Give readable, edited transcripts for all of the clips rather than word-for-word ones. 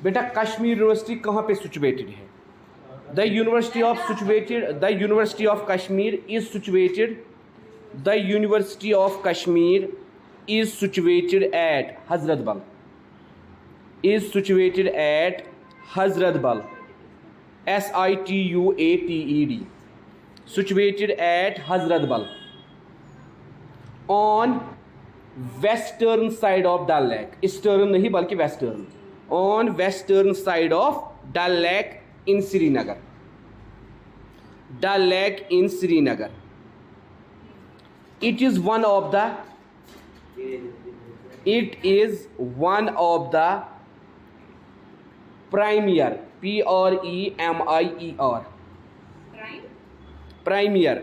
बेटा कश्मीर यूनिवर्सिटी कहाँ पे सिचुएटेड है? The university of Kashmir is situated the university of Kashmir is situated at Hazratbal SITUATED situated at Hazratbal on western side of Dal Lake. Eastern नहीं बल्कि western. On western side of Dal Lake in Srinagar. Dal Lake in Srinagar. It is one of the premier premier premier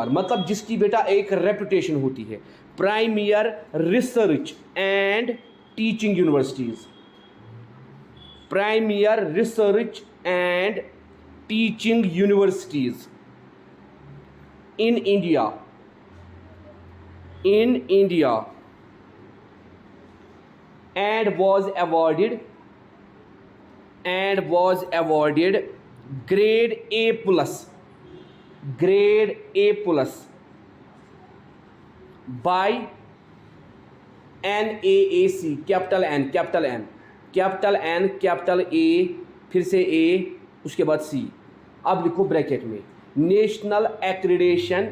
मतलब जिसकी बेटा एक reputation होती है, premiere research and teaching universities, premiere research and teaching universities in India and was awarded grade A plus by NAAC, capital N, capital A, फिर से A, उसके बाद C. अब लिखो ब्रैकेट में नेशनल एक्रीडेशन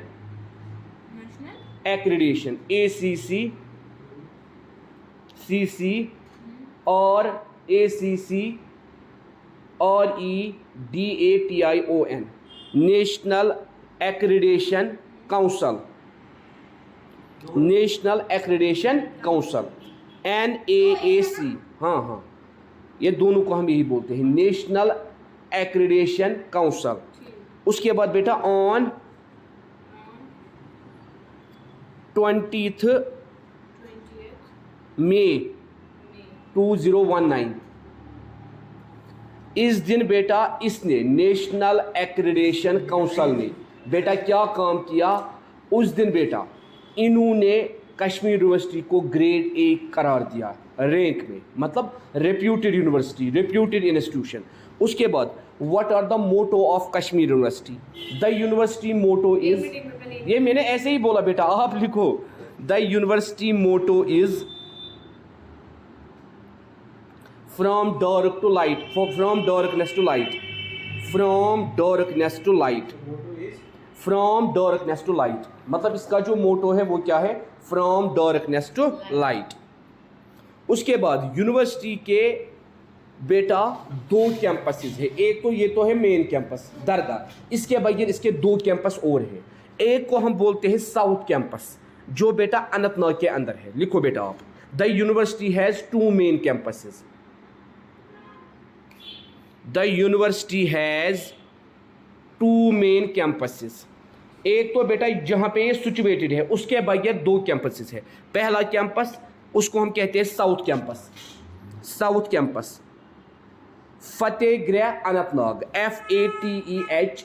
ACC, CC और ACC और EDATION, national accreditation council, NAAC. हाँ, ये दोनों को हम यही बोलते हैं, नेशनल एक्रीडेशन काउंसिल. उसके बाद बेटा ऑन 20th मई 2019 इस दिन बेटा इसने नेशनल एक्रीडेशन काउंसिल ने बेटा क्या काम किया? उस दिन बेटा इन्होंने कश्मीर यूनिवर्सिटी को ग्रेड A करार दिया रैंक में, मतलब रेप्यूटेड यूनिवर्सिटी, रेप्यूटेड इंस्टीट्यूशन. उसके बाद what are the motto of Kashmir university? The university motto is, ये मैंने ऐसे ही बोला बेटा, आप लिखो the university motto is from dark to light, from darkness to light, मतलब इसका जो मोटो है वो क्या है? From darkness to light. उसके बाद यूनिवर्सिटी के बेटा 2 कैंपसेस है. एक तो ये तो है मेन कैंपस दरगाह, इसके बगैर इसके 2 कैंपस और है. एक को हम बोलते हैं साउथ कैंपस, जो बेटा अनंतनाग के अंदर है. लिखो बेटा आप, the university has 2 main campuses. The university has 2 main campuses. एक तो बेटा जहां पे ये सिचुएटेड है उसके बगैर 2 कैंपसेस है. पहला कैंपस उसको हम कहते हैं south campus, Fatehgarh Anantnag, FATEH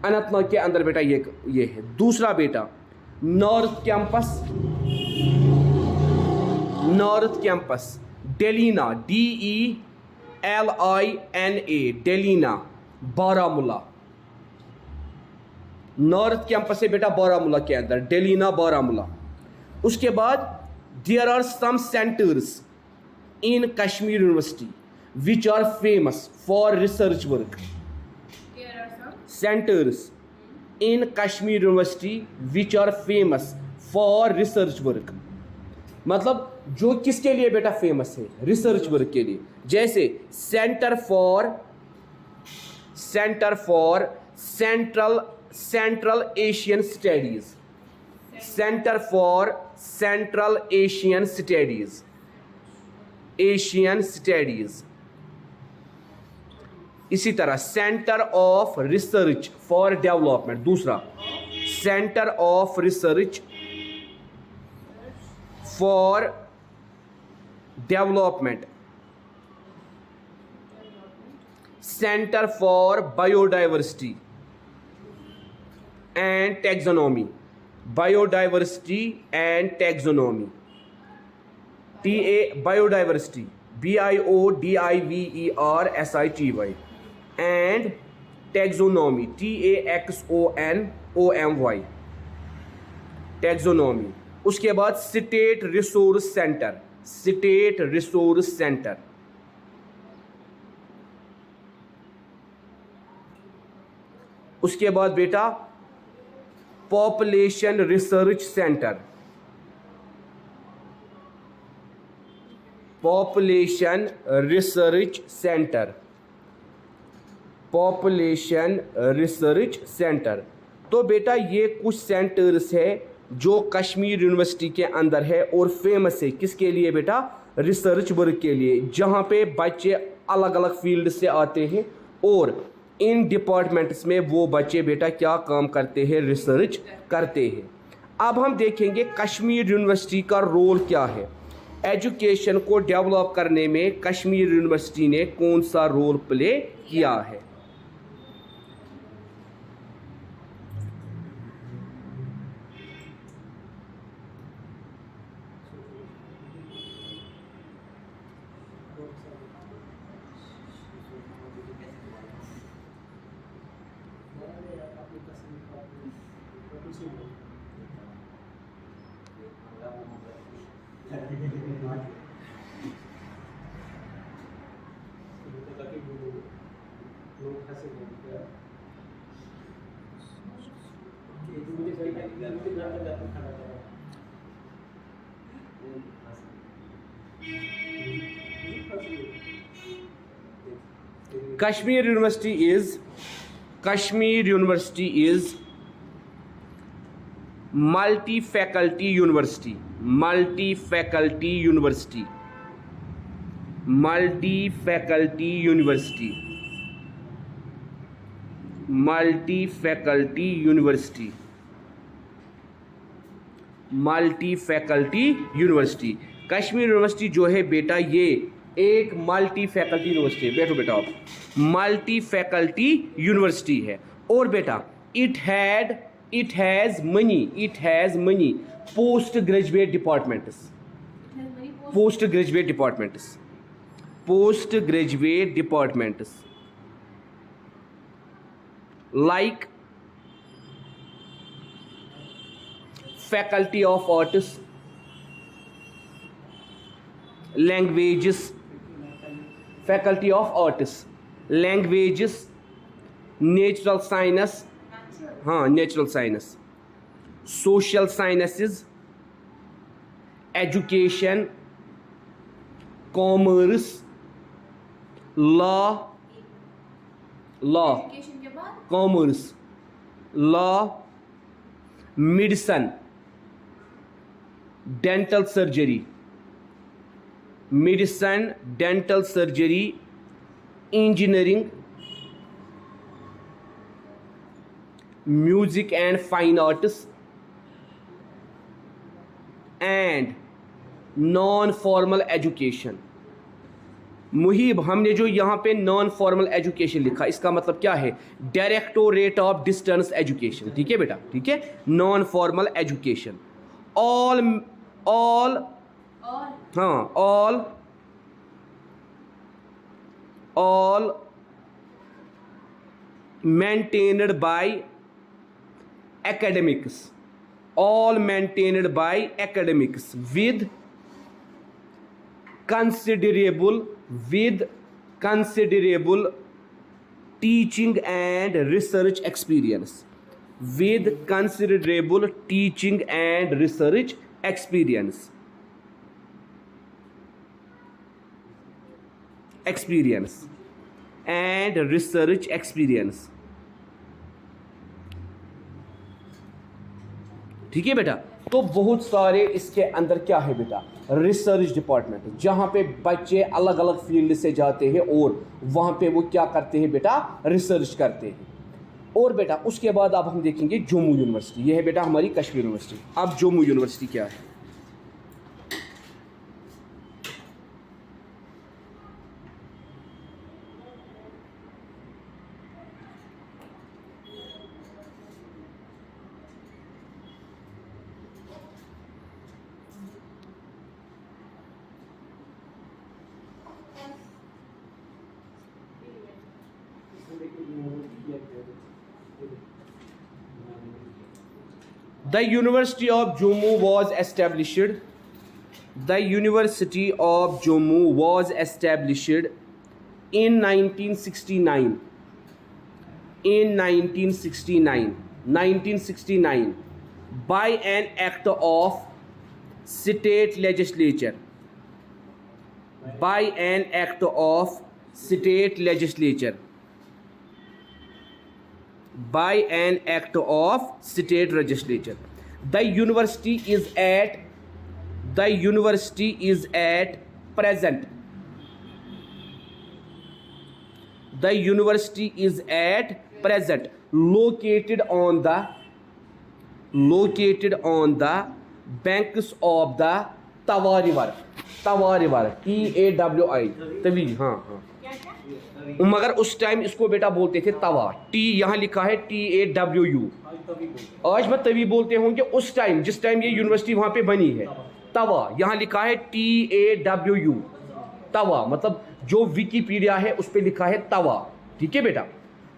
Anantnag के अंदर बेटा ये है. दूसरा बेटा north campus Delina, DELINA, Delina Baramulla. North campus है बेटा बारामूला के अंदर, डेलीना बारामूला. उसके बाद there are some centres in Kashmir university which are famous for research work. Centres in Kashmir university which are famous for research work, मतलब जो किसके लिए बेटा फेमस है? रिसर्च वर्क के लिए. जैसे centre for Central Asian studies, centre for Central Asian studies. इसी तरह centre of research for development. दूसरा centre of research for development, centre for biodiversity, and taxonomy. Biodiversity and taxonomy. Biodiversity, Biodiversity, and taxonomy, taxonomy, taxonomy. उसके बाद state resource centre, state resource centre, उसके बाद बेटा population research centre, population research centre, population research centre. तो बेटा ये कुछ centres है जो कश्मीर यूनिवर्सिटी के अंदर है और फेमस है किसके लिए बेटा, रिसर्च वर्क के लिए, जहाँ पे बच्चे अलग अलग फील्ड से आते हैं और इन डिपार्टमेंट्स में वो बच्चे बेटा क्या काम करते हैं, रिसर्च करते हैं। अब हम देखेंगे कश्मीर यूनिवर्सिटी का रोल क्या है। एजुकेशन को डेवलप करने में कश्मीर यूनिवर्सिटी ने कौन सा रोल प्ले किया है। Kashmir University is multi-faculty university, multi-faculty university, multi-faculty university, multi-faculty university, multi-faculty university। Kashmir university जो है बेटा ये एक मल्टी फैकल्टी यूनिवर्सिटी है। बैठो बेटा आप, मल्टी फैकल्टी यूनिवर्सिटी है। और बेटा it has money post graduate departments, post graduate departments, post graduate departments like Faculty of Arts, languages, Faculty of Arts, languages, natural science, natural science, social sciences, education, commerce, law, commerce, law, medicine, dental surgery, engineering, music and fine arts, and non-formal education। मुहिब, हमने जो यहाँ पे non formal education लिखा, इसका मतलब क्या है, directorate of distance education. ठीक है बेटा, ठीक है, non formal education. All maintained by academics, all maintained by academics with considerable teaching and research experience, with considerable teaching and research experience, and research experience। ठीक है बेटा, तो बहुत सारे इसके अंदर क्या है बेटा, रिसर्च डिपार्टमेंट, जहाँ पे बच्चे अलग अलग फील्ड से जाते हैं और वहाँ पे वो क्या करते हैं बेटा, रिसर्च करते हैं। और बेटा उसके बाद अब हम देखेंगे जम्मू यूनिवर्सिटी। ये है बेटा हमारी कश्मीर यूनिवर्सिटी। अब जम्मू यूनिवर्सिटी क्या है, The University of Jammu was established. The University of Jammu was established in 1969. In 1969 by an act of state legislature. By an act of state legislature. By an act of state legislature. The university is at present. The university is at present located on the banks of the Tawa River. Tawa River, TAWI, Tawi, हाँ हाँ, मगर उस time इसको बेटा बोलते थे तवा। T यहाँ लिखा है TAWU, आज मैं तवी बोलते होंगे। उस टाइम जिस टाइम ये यूनिवर्सिटी वहाँ पे बनी है, तवा यहाँ लिखा है TAWU, तवा। मतलब जो विकीपीडिया है उस पर लिखा है तवा, ठीक है बेटा।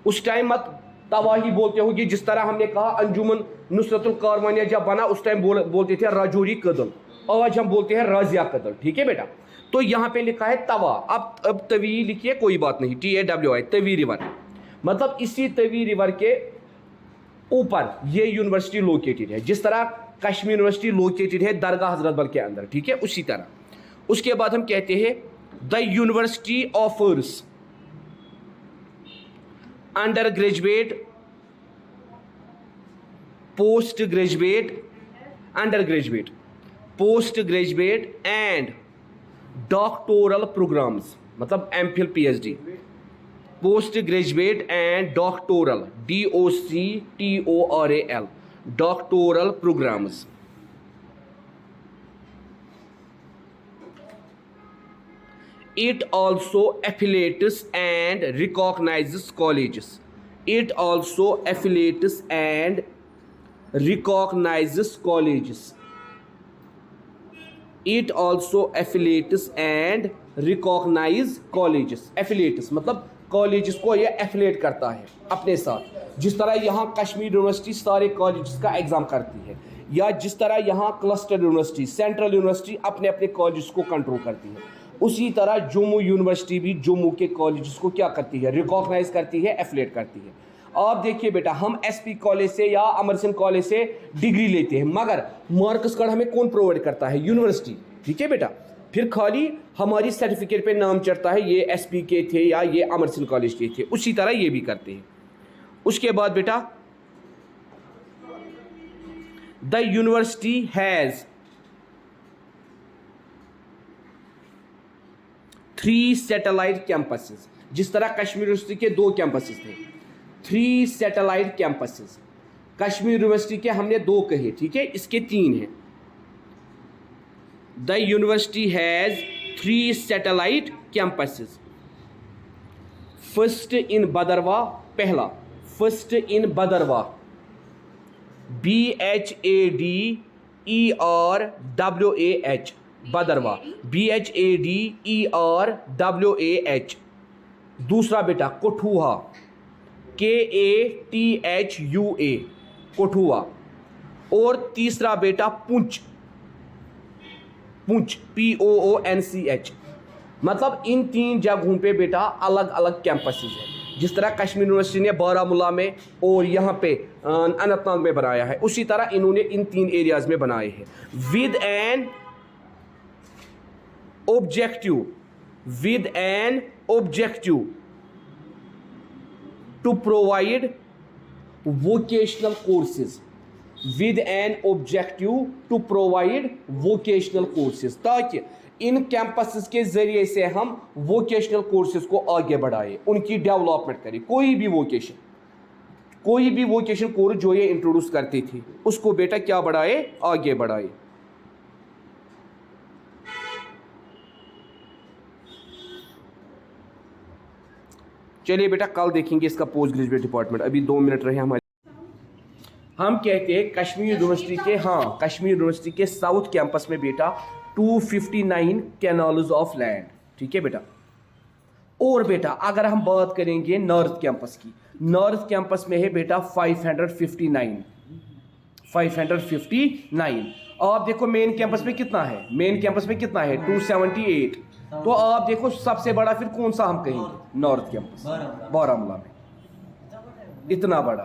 उस टाइम मत तवा ही बोलते होंगे। जिस तरह हमने कहा अंजुमन नुसरतुल कारवानिया जब बना उस टाइम बोलते थे राजौरी कदल, आज हम बोलते हैं राजिया कदल, ठीक है बेटा। तो यहाँ पे लिखा है तवा। अब तवी लिखिए, कोई बात नहीं, TAWI, तवी रिवर। मतलब इसी तवी रिवर के ऊपर ये यूनिवर्सिटी लोकेटेड है, जिस तरह कश्मीर यूनिवर्सिटी लोकेटेड है दरगाह हजरत बल के अंदर, ठीक है, उसी तरह। उसके बाद हम कहते हैं the university offers undergraduate, postgraduate, undergraduate, postgraduate and doctoral programmes. मतलब MPhil PhD, postgraduate and doctoral, DOCTORAL, doctoral programmes. It also affiliates and recognizes colleges. It also affiliates and recognizes colleges. It also affiliates and recognizes colleges. Affiliates मतलब colleges को ये affiliate करता है अपने साथ। जिस तरह यहाँ कश्मीर यूनिवर्सिटी सारे कॉलेजेस का एग्जाम करती है, या जिस तरह यहाँ क्लस्टर यूनिवर्सिटी, सेंट्रल यूनिवर्सिटी अपने अपने कॉलेजेस को कंट्रोल करती है, उसी तरह जम्मू यूनिवर्सिटी भी जम्मू के कॉलेजेस को क्या करती है, रिकॉग्नाइज करती है, एफिलेट करती है। आप देखिए बेटा, हम SP कॉलेज से या अमरसिंह कॉलेज से डिग्री लेते हैं, मगर मार्क्स कार्ड हमें कौन प्रोवाइड करता है? यूनिवर्सिटी, ठीक है बेटा। फिर खाली हमारी सर्टिफिकेट पे नाम चढ़ता है ये SP के थे या ये अमरसिंह कॉलेज के थे, उसी तरह ये भी करते हैं। उसके बाद बेटा the university has 3 satellite campuses. जिस तरह कश्मीर यूनिवर्सिटी के 2 कैंपसेस थे, 3 सैटेलाइट कैंपसेस। कश्मीर यूनिवर्सिटी के हमने 2 कहे, ठीक है, इसके 3 हैं। The university has 3 satellite campuses. First in Badarwa, पहला फर्स्ट इन बदरवा, BHADERWAH, बदरवा, BHADERWAH। दूसरा बेटा कठुआ, KATHUA, कठुआ। और तीसरा बेटा पुंछ, POONCH। मतलब इन 3 जगहों पे बेटा अलग अलग कैंपसेस हैं। जिस तरह कश्मीर यूनिवर्सिटी ने बारामूला में और यहाँ पे अनंतनाग में बनाया है, उसी तरह इन्होंने इन 3 एरियाज में बनाए हैं। With an objective to provide vocational courses. With an objective to provide vocational courses, ताकि इन कैंपसेस के जरिए से हम वोकेशनल कोर्सेज को आगे बढ़ाए, उनकी डेवलपमेंट करें। कोई भी वोकेशन कोर्स जो ये इंट्रोड्यूस करती थी उसको बेटा क्या बढ़ाए, आगे बढ़ाए। चलिए बेटा कल देखेंगे इसका पोस्ट ग्रेजुएट डिपार्टमेंट। अभी 2 मिनट रहे हमारे। हम कहते हैं कश्मीर यूनिवर्सिटी के, हाँ, कश्मीर यूनिवर्सिटी के साउथ कैंपस में बेटा 259 कैनाल्स ऑफ लैंड, ठीक है बेटा। और बेटा अगर हम बात करेंगे नॉर्थ कैंपस की, नॉर्थ कैंपस में है बेटा 559 559। आप देखो मेन कैंपस में कितना है, मेन कैंपस में कितना है 278। तो आप देखो सबसे बड़ा फिर कौन सा हम कहेंगे, नॉर्थ कैंपस बारामूला में, इतना बड़ा।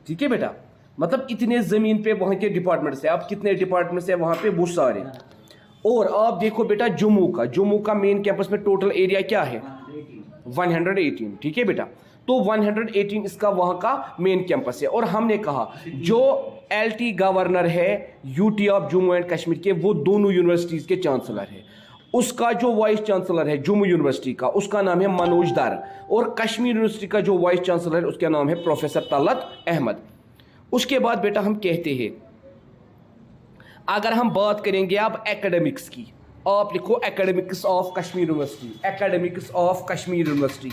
ठीक है बेटा, मतलब इतने जमीन पे वहां के डिपार्टमेंट्स है। अब कितने डिपार्टमेंट्स है वहां पे, बहुत सारे। और आप देखो बेटा जम्मू का मेन कैंपस में टोटल एरिया क्या है 118। ठीक है बेटा, तो 118 इसका वहां का मेन कैंपस है। और हमने कहा जो LT गवर्नर है UT of Jammu and Kashmir के, वो दोनों यूनिवर्सिटीज के चांसलर है। उसका जो वाइस चांसलर है जम्मू यूनिवर्सिटी का, उसका नाम है मनोज दर। और कश्मीर यूनिवर्सिटी का जो वाइस चांसलर है उसका नाम है प्रोफेसर तलत अहमद। उसके बाद बेटा हम कहते हैं, अगर हम बात करेंगे अब एकेडमिक्स की, आप लिखो academics of Kashmir university, academics of Kashmir university.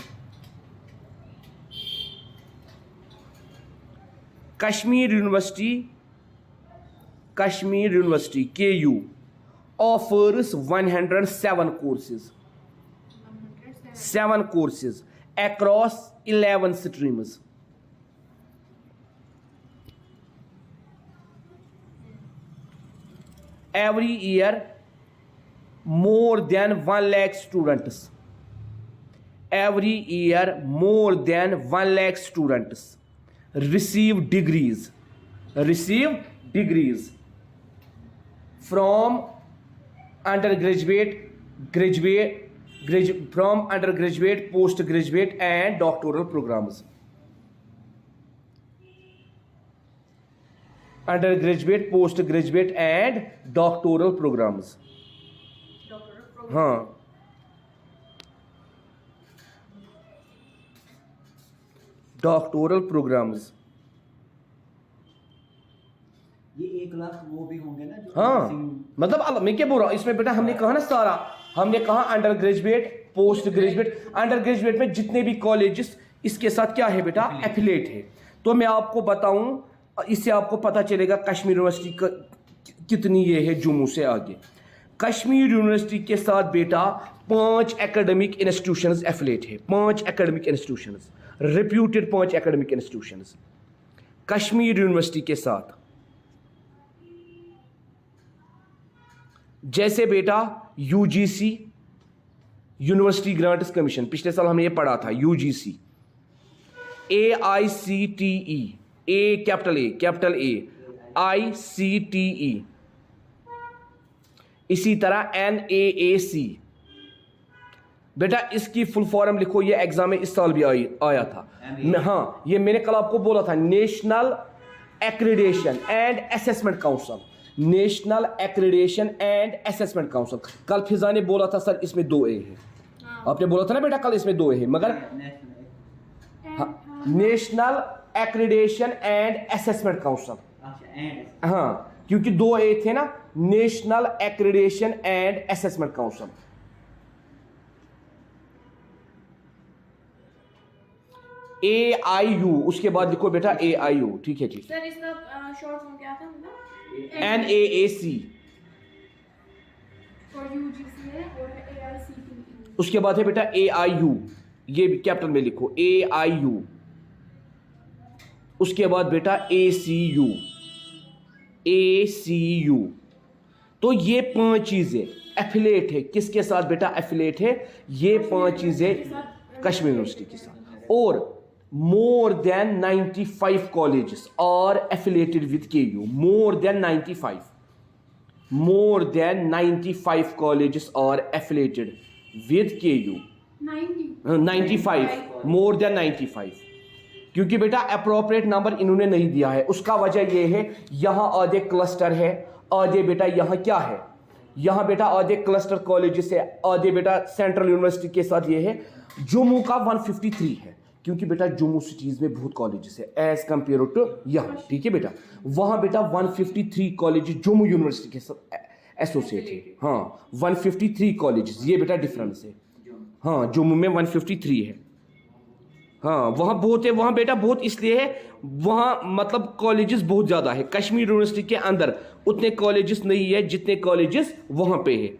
Kashmir university KU offers 107 courses, 7 courses across 11 streams. Every year more than 1 lakh students, every year more than 1 lakh students receive degrees from undergraduate, from undergraduate, postgraduate and doctoral programs. Undergraduate, postgraduate and doctoral programs. हाँ, doctoral programmes. ये 1 लाख वो भी होंगे ना जो हाँ, मतलब मैं क्या बोल रहा हूँ इसमें बेटा, हमने कहा ना सारा, हमने कहा under graduate, postgraduate. Under graduate में जितने भी कॉलेजेस इसके साथ क्या है बेटा, एफिलेट है। तो मैं आपको बताऊं, इससे आपको पता चलेगा कश्मीर यूनिवर्सिटी का कितनी ये है जम्मू से आगे। कश्मीर यूनिवर्सिटी के साथ बेटा 5 एकेडमिक इंस्टीट्यूशंस एफिलेट है, 5 academic institutions, reputed 5 academic institutions Kashmir university के साथ। जैसे बेटा UGC, यूनिवर्सिटी ग्रांट्स कमीशन, पिछले साल हमने ये पढ़ा था UGC, AICTE, capital A ICTE, इसी तरह NAAC। बेटा इसकी फुल फॉर्म लिखो, ये एग्जाम में इस साल भी आया था। हाँ, ये मैंने कल आपको बोला था, national accreditation and assessment council, national accreditation and assessment council. कल फिजा ने बोला था सर इसमें 2 A है। आपने बोला था ना बेटा कल इसमें 2 A है, मगर national accreditation and assessment council. हाँ, क्योंकि 2 A थे ना, national accreditation and assessment council. AIU, उसके बाद लिखो बेटा AIU। ठीक है, ठीक। सर इसका शॉर्ट फॉर्म क्या था मतलब? NAAC, और UGC है और AICTE। उसके बाद है बेटा AIU, ये भी कैपिटल में लिखो AIU। उसके बाद बेटा ACU। तो ये 5 चीजें एफिलेट है, किसके साथ बेटा एफिलेट है, ये 5 चीजें कश्मीर यूनिवर्सिटी के साथ। और more than 95 colleges are affiliated with KU, more than 95 colleges are affiliated with KU, 95, more than 95। क्योंकि बेटा अप्रोप्रिएट नंबर इन्होंने नहीं दिया है, उसका वजह यह है यहां आधे क्लस्टर है, आधे बेटा यहां क्या है, यहां बेटा आधे क्लस्टर कॉलेजेस है, आधे बेटा सेंट्रल यूनिवर्सिटी के साथ ये है। जम्मू का 153 है, क्योंकि बेटा जम्मू सिटीज में बहुत कॉलेजेस है एज कंपेयर टू यहाँ। ठीक है बेटा, वहां बेटा 153 कॉलेज जम्मू यूनिवर्सिटी के साथ एसोसिएट है। हाँ, 153 कॉलेजेस, ये बेटा डिफरेंस है। हाँ, जम्मू में 153 है। हाँ, वहाँ बहुत है, वहाँ बेटा बहुत इसलिए है, वहाँ मतलब कॉलेजेस बहुत ज़्यादा है। कश्मीर यूनिवर्सिटी के अंदर उतने कॉलेजेस नहीं है जितने कॉलेजेस वहाँ पे है।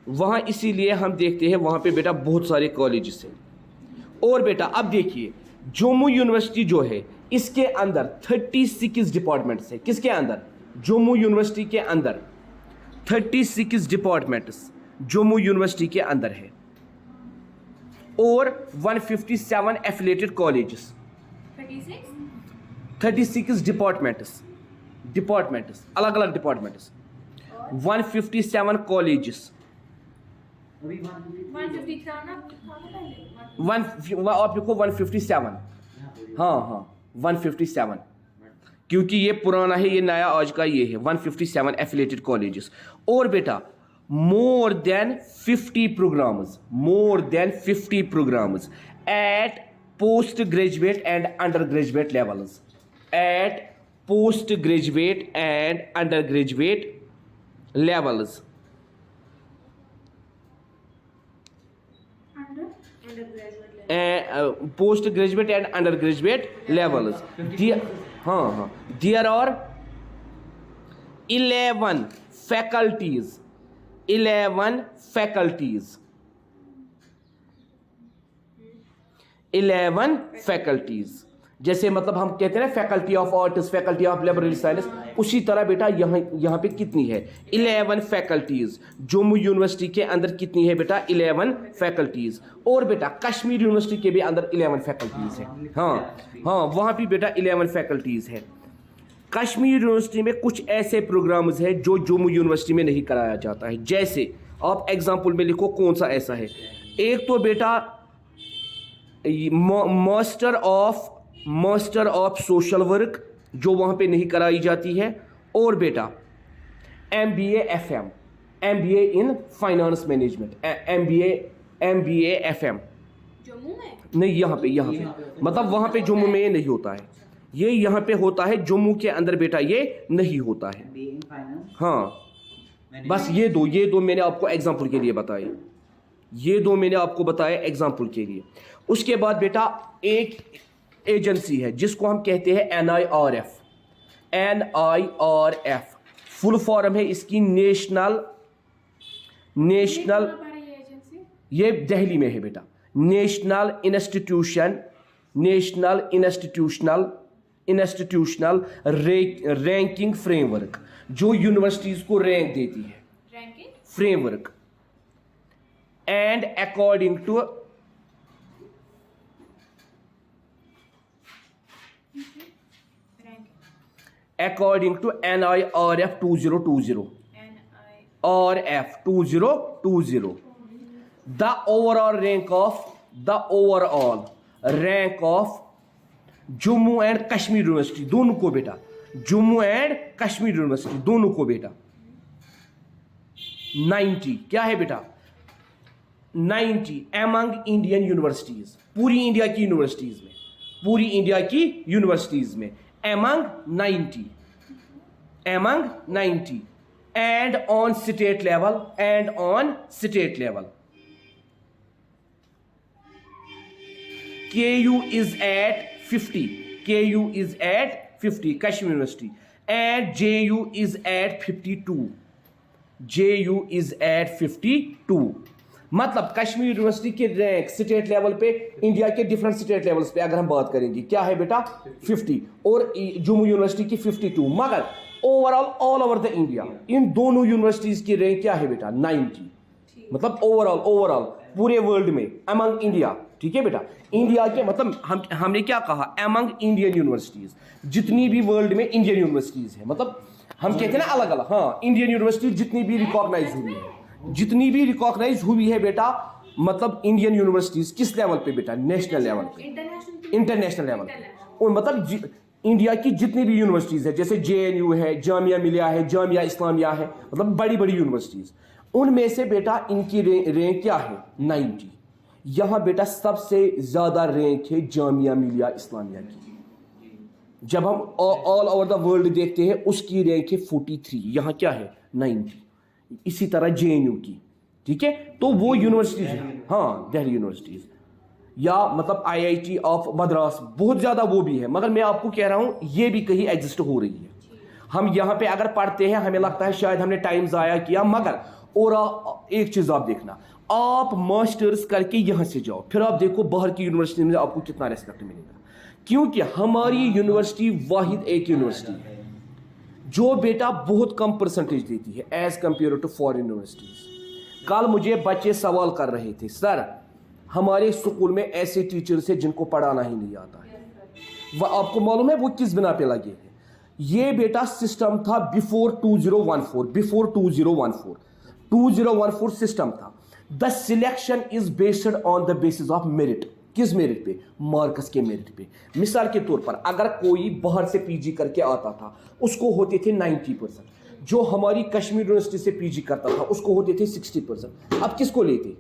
वहाँ इसीलिए हम देखते हैं वहाँ पे बेटा बहुत सारे कॉलेजेस हैं। और बेटा अब देखिए, जम्मू यूनिवर्सिटी जो है इसके अंदर 36 डिपार्टमेंट्स है। किसके अंदर? जम्मू यूनिवर्सिटी के अंदर 36 डिपार्टमेंट्स जम्मू यूनिवर्सिटी के अंदर है और 157 एफिलेटेड कॉलेजेस। 36 डिपार्टमेंट्स अलग अलग डिपार्टमेंट्स, 157 कॉलेजेस। अभी 150 था ना पहले। आप लिखो 157। हाँ 157, क्योंकि ये पुराना है, ये नया आज का ये है 157 एफिलेटेड कॉलेजेस। और बेटा more than 50 programs at postgraduate and undergraduate levels. At postgraduate and undergraduate levels. Postgraduate and undergraduate levels. There are 11 faculties. 11 faculties, जैसे मतलब हम कहते हैं ना faculty of arts, faculty of liberal science, उसी तरह बेटा यहाँ पे कितनी है? 11 फैकल्टीज। जम्मू यूनिवर्सिटी के अंदर कितनी है बेटा? 11 फैकल्टीज। और बेटा कश्मीर यूनिवर्सिटी के भी अंदर 11 फैकल्टीज है। हाँ वहाँ भी बेटा 11 फैकल्टीज है। कश्मीर यूनिवर्सिटी में कुछ ऐसे प्रोग्राम्स हैं जो जम्मू यूनिवर्सिटी में नहीं कराया जाता है। जैसे आप एग्जांपल में लिखो कौन सा ऐसा है। एक तो बेटा मास्टर ऑफ सोशल वर्क जो वहाँ पे नहीं कराई जाती है। और बेटा MBA FM, MBA in finance management, MBA FM Jammu में नहीं, यहाँ पे मतलब वहाँ पे जम्मू में ये नहीं होता है, ये यहाँ पे होता है। जम्मू के अंदर बेटा ये नहीं होता है। हाँ बस ये दो मैंने आपको एग्जांपल के लिए बताए, ये दो मैंने आपको बताया एग्जांपल के लिए। उसके बाद बेटा एक एजेंसी है जिसको हम कहते हैं NIRF। फुल फॉर्म है इसकी नेशनल, ये दिल्ली में है बेटा, नेशनल इंस्टीट्यूशनल रैंकिंग फ्रेमवर्क, जो यूनिवर्सिटीज को रैंक देती है। Framework and according to NIRF 2020 RF 2020 the overall rank of Jammu and Kashmir university दोनों को बेटा, जम्मू एंड कश्मीर यूनिवर्सिटी दोनों को बेटा 90, क्या है बेटा? 90 एमंग इंडियन यूनिवर्सिटीज, पूरी इंडिया की यूनिवर्सिटीज में among 90 and on state level KU is at 50, Kashmir University, and JU is at 52, मतलब कश्मीर यूनिवर्सिटी के रैंक स्टेट लेवल पे, इंडिया के डिफरेंट स्टेट लेवल्स पे अगर हम बात करेंगे क्या है बेटा? 50, और जम्मू यूनिवर्सिटी की 52। मगर overall all over the India in दोनों यूनिवर्सिटीज की रैंक क्या है बेटा? 90, मतलब ओवरऑल पूरे वर्ल्ड में अमंग इंडिया। ठीक है बेटा, इंडिया के मतलब हमने क्या कहा? अमंग इंडियन यूनिवर्सिटीज, जितनी भी वर्ल्ड में इंडियन यूनिवर्सिटीज है, मतलब हम कहते हैं ना अलग अलग। हाँ, इंडियन यूनिवर्सिटी जितनी भी रिकॉग्नाइज हुई है बेटा, मतलब इंडियन यूनिवर्सिटीज किस लेवल पे बेटा? नेशनल लेवल पे, इंटरनेशनल लेवल पे। और मतलब इंडिया की जितनी भी यूनिवर्सिटीज है, जैसे JNU है, जामिया मिलिया है, जामिया इस्लामिया है, मतलब बड़ी बड़ी यूनिवर्सिटीज, उनमें से बेटा इनकी रैंक क्या है? 90। यहाँ बेटा सबसे ज्यादा रैंक है जामिया मिलिया इस्लामिया की। जब हम ऑल ओवर द वर्ल्ड देखते हैं उसकी रैंक है 43, यहाँ क्या है? 90। इसी तरह JNU की। ठीक है, तो वो यूनिवर्सिटीज है, हाँ दिल्ली यूनिवर्सिटीज, या मतलब IIT ऑफ मद्रास, बहुत ज्यादा वो भी है। मगर मैं आपको कह रहा हूँ ये भी कहीं एग्जिस्ट हो रही है। हम यहाँ पे अगर पढ़ते हैं हमें लगता है शायद हमने टाइम ज़ाया किया, मगर और एक चीज़ आप देखना, आप मास्टर्स करके यहाँ से जाओ, फिर आप देखो बाहर की यूनिवर्सिटी में आपको कितना रेस्पेक्ट मिलेगा। क्योंकि हमारी यूनिवर्सिटी वाहिद एक यूनिवर्सिटी है जो बेटा बहुत कम परसेंटेज देती है as compared to foreign universities. कल मुझे बच्चे सवाल कर रहे थे, सर हमारे स्कूल में ऐसे टीचर्स हैं जिनको पढ़ाना ही नहीं आता है। वह आपको मालूम है वो किस बिना पे लगे हैं? ये बेटा सिस्टम था बिफोर 2014 सिस्टम था। The selection is based on the basis of merit. किस मेरिट पे? मार्क्स के मेरिट पे। मिसाल के तौर पर अगर कोई बाहर से पीजी करके आता था उसको होते थे 90%, जो हमारी कश्मीर यूनिवर्सिटी से पीजी करता था उसको होते थे 60%। अब किसको लेते?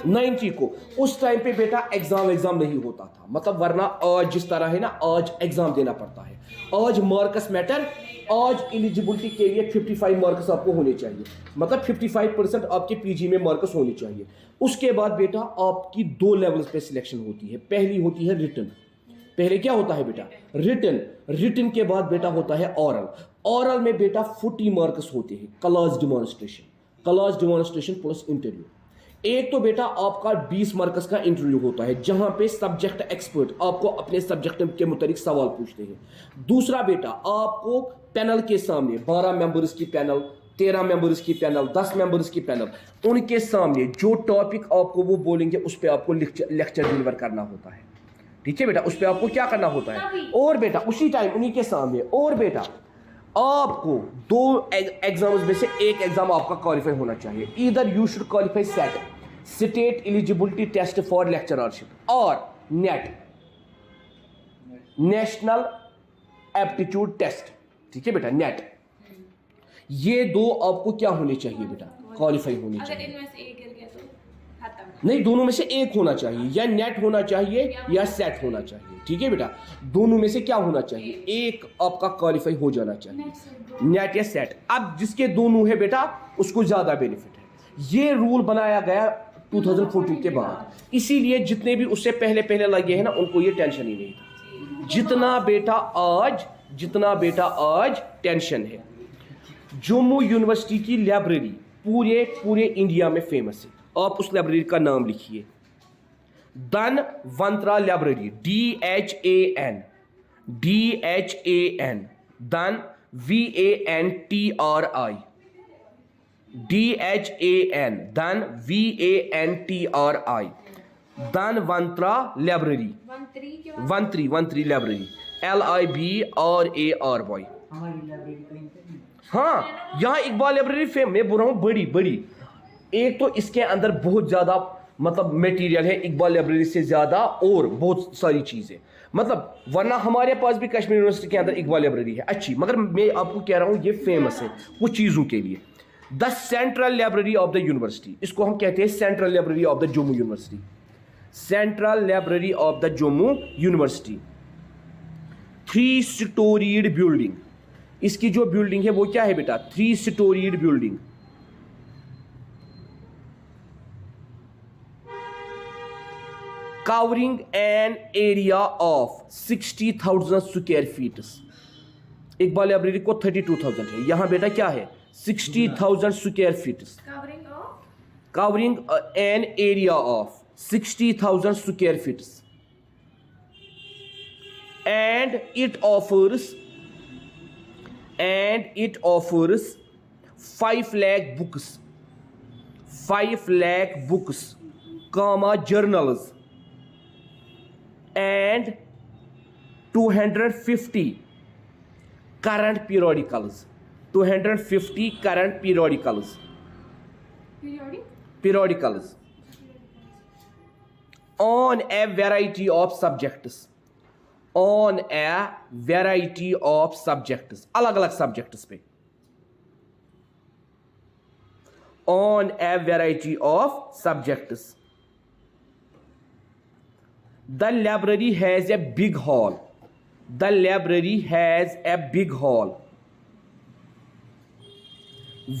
90 को। उस टाइम पे बेटा एग्जाम नहीं होता था, मतलब वरना आज जिस तरह है ना, आज एग्जाम देना पड़ता है। आज मार्क्स मैटर। आज एलिजिबिलिटी के लिए 55 मार्क्स आपको होने चाहिए, मतलब 55% आपके पीजी में मार्क्स होने चाहिए। उसके बाद बेटा आपकी 2 लेवल्स पे सिलेक्शन होती है। पहली होती है रिटन। पहले क्या होता है बेटा? रिटन के बाद बेटा होता है ऑरल में बेटा 40 मार्क्स होते हैं। Class demonstration plus interview. एक तो बेटा आपका 20 मार्क्स का इंटरव्यू होता है जहां पे सब्जेक्ट एक्सपर्ट आपको अपने सब्जेक्ट के मुताबिक सवाल पूछते हैं। दूसरा बेटा आपको पैनल के सामने 12 मेंबर्स की पैनल, 13 मेंबर्स की पैनल, 10 मेंबर्स की पैनल, उनके सामने जो टॉपिक आपको वो बोलेंगे उस पर आपको लेक्चर डिलीवर करना होता है। ठीक है बेटा, उस पर आपको क्या करना होता है। और बेटा उसी टाइम उन्हीं के सामने और बेटा आपको 2 एग्जाम्स में से एक एग्जाम आपका क्वालिफाई होना चाहिए। Either you should qualify SET, state eligibility test for lectureship, और नेट, नेशनल एप्टीट्यूड टेस्ट। ठीक है बेटा, नेट। ये 2 आपको क्या होने चाहिए बेटा? क्वालिफाई होने चाहिए। अगर इनमें से एक गिर गया तो खत्म। नहीं, दोनों में से एक होना चाहिए, या नेट होना चाहिए या सेट होना चाहिए। ठीक है बेटा, दोनों में से क्या होना चाहिए? एक आपका क्वालिफाई हो जाना चाहिए, नेट या सेट। अब जिसके दोनों है बेटा उसको ज्यादा बेनिफिट है। ये रूल बनाया गया 2014 के बाद, इसीलिए जितने भी उससे पहले लगे हैं ना उनको ये टेंशन ही नहीं था जितना बेटा आज टेंशन है। जम्मू यूनिवर्सिटी की लाइब्रेरी पूरे इंडिया में फेमस है। आप उस लाइब्रेरी का नाम लिखिए, धनवंतरा लाइब्रेरी, DHAN, धन VANTRI, DHAN, धन VANTRI, धनवंतरा लाइब्रेरी, वंतरी लाइब्रेरी, LIBRARY। हमारी लाइब्रेरी कहीं पे नहीं। हाँ, यहाँ इकबाल लाइब्रेरी मैं बोल रहा हूँ बड़ी। एक तो इसके अंदर बहुत ज्यादा मतलब मटेरियल है इकबाल लाइब्रेरी से ज्यादा, और बहुत सारी चीजें, मतलब वरना हमारे पास भी कश्मीर यूनिवर्सिटी के अंदर इकबाल लाइब्रेरी है अच्छी, मगर मैं आपको कह रहा हूँ ये फेमस है कुछ चीजों के लिए। The central library of the university, इसको हम कहते हैं central library of the Jammu university. Central library of the Jammu university 3 storeyed building. इसकी जो बिल्डिंग है वो क्या है बेटा? 3 storeyed building. Covering an area of 60,000 square feet. Iqbal library को 32,000 है, यहां बेटा क्या है? 60,000 square feet. Covering an area of 60,000 square feet, and it offers 5 lakh books, comma journals, and 250 current periodicals. 250 current periodicals on a variety of subjects. अलग अलग subjects पे, on a variety of subjects. The library has a big hall.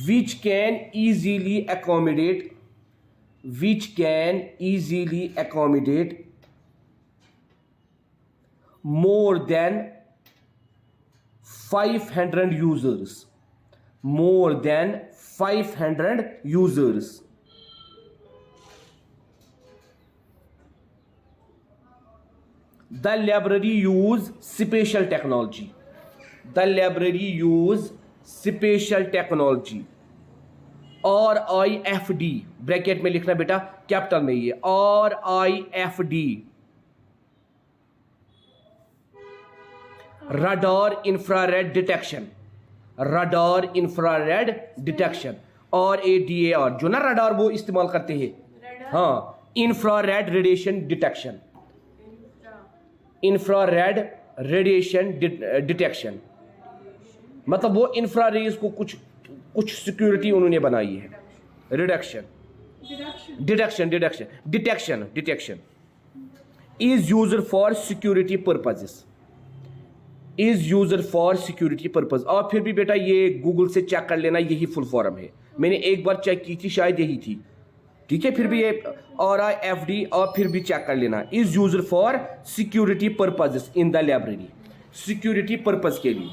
Which can easily accommodate more than 500 users. The library use special technology, the library use special technology. RIFD bracket में लिखना बेटा, capital में, ये RIFD radar infrared detection, radar infrared detection. और ADAR जो ना radar वो इस्तेमाल करते हैं, हाँ, infrared radiation detection, infrared radiation detection, मतलब वो इंफ्रारेज को कुछ सिक्योरिटी उन्होंने बनाई है। Detection is used for security purposes, is used for security purpose. और फिर भी बेटा ये गूगल से चेक कर लेना, यही फुल फॉर्म है। मैंने एक बार चेक की थी, शायद यही थी, ठीक है। फिर भी ये RIFD और फिर भी चेक कर लेना, is used for security purposes in the library, security purpose के लिए,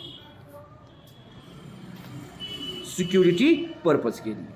सिक्योरिटी पर्पज के लिए।